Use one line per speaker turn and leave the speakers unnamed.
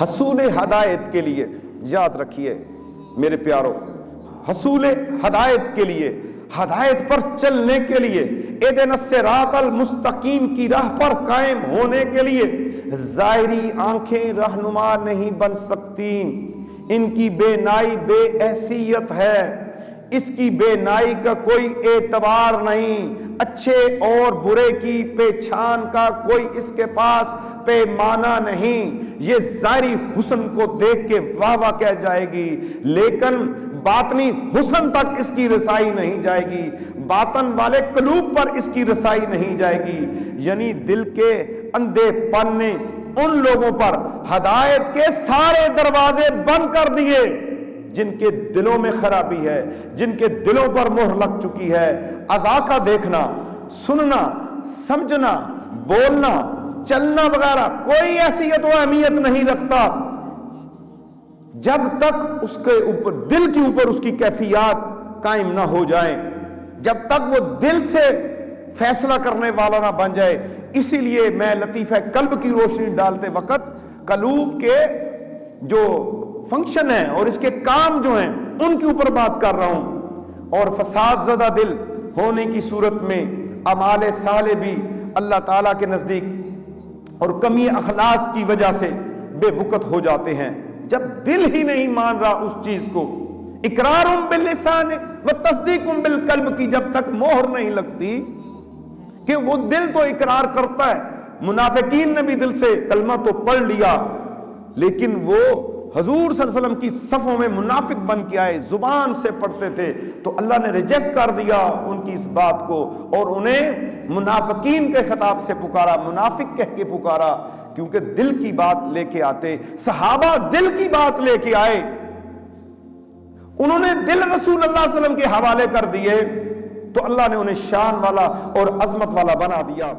حصول ہدایت کے لیے، یاد رکھیے میرے پیارو، حصول ہدایت کے لیے، ہدایت پر چلنے کے لیے، اہدنا الصراط المستقیم کی راہ پر قائم ہونے کے لیے ظاہری آنکھیں رہنما نہیں بن سکتی، ان کی بے نائی بے حیثیت ہے، اس کی بے نائی کا کوئی اعتبار نہیں، اچھے اور برے کی پہچان کا کوئی اس کے پاس پیمانہ نہیں، یہ ظاہری حسن کو دیکھ کے واہ واہ کہہ جائے گی، لیکن باطنی حسن تک اس کی رسائی نہیں جائے گی، باطن والے قلوب پر اس کی رسائی نہیں جائے گی۔ یعنی دل کے اندھے پن نے ان لوگوں پر ہدایت کے سارے دروازے بند کر دیے جن کے دلوں میں خرابی ہے، جن کے دلوں پر مہر لگ چکی ہے۔ اعضاء کا دیکھنا، سننا، سمجھنا، بولنا، چلنا وغیرہ کوئی حیثیت و اہمیت نہیں رکھتا جب تک اس کے اوپر، دل کے اوپر اس کی کیفیات قائم نہ ہو جائیں، جب تک وہ دل سے فیصلہ کرنے والا نہ بن جائے۔ اسی لیے میں لطیفہ قلب کی روشنی ڈالتے وقت قلوب کے جو فنکشن ہیں اور اس کے کام جو ہیں ان کے اوپر بات کر رہا ہوں، اور فساد زدہ دل ہونے کی صورت میں اعمال صالح بھی اللہ تعالیٰ کے نزدیک اور کمی اخلاص کی وجہ سے بے وقت ہو جاتے ہیں۔ جب دل ہی نہیں مان رہا اس چیز کو، اقرار باللسان و تصدیق بالقلب کی جب تک مہر نہیں لگتی کہ وہ دل تو اقرار کرتا ہے، منافقین نے بھی دل سے کلمہ تو پڑھ لیا لیکن وہ حضور صلی اللہ علیہ وسلم کی صفوں میں منافق بن کے آئے، زبان سے پڑھتے تھے تو اللہ نے ریجیکٹ کر دیا ان کی اس بات کو اور انہیں منافقین کے خطاب سے پکارا، منافق کہہ کے پکارا، کیونکہ دل کی بات لے کے آتے۔ صحابہ دل کی بات لے کے آئے، انہوں نے دل رسول اللہ صلی اللہ علیہ وسلم کے حوالے کر دیے تو اللہ نے انہیں شان والا اور عظمت والا بنا دیا۔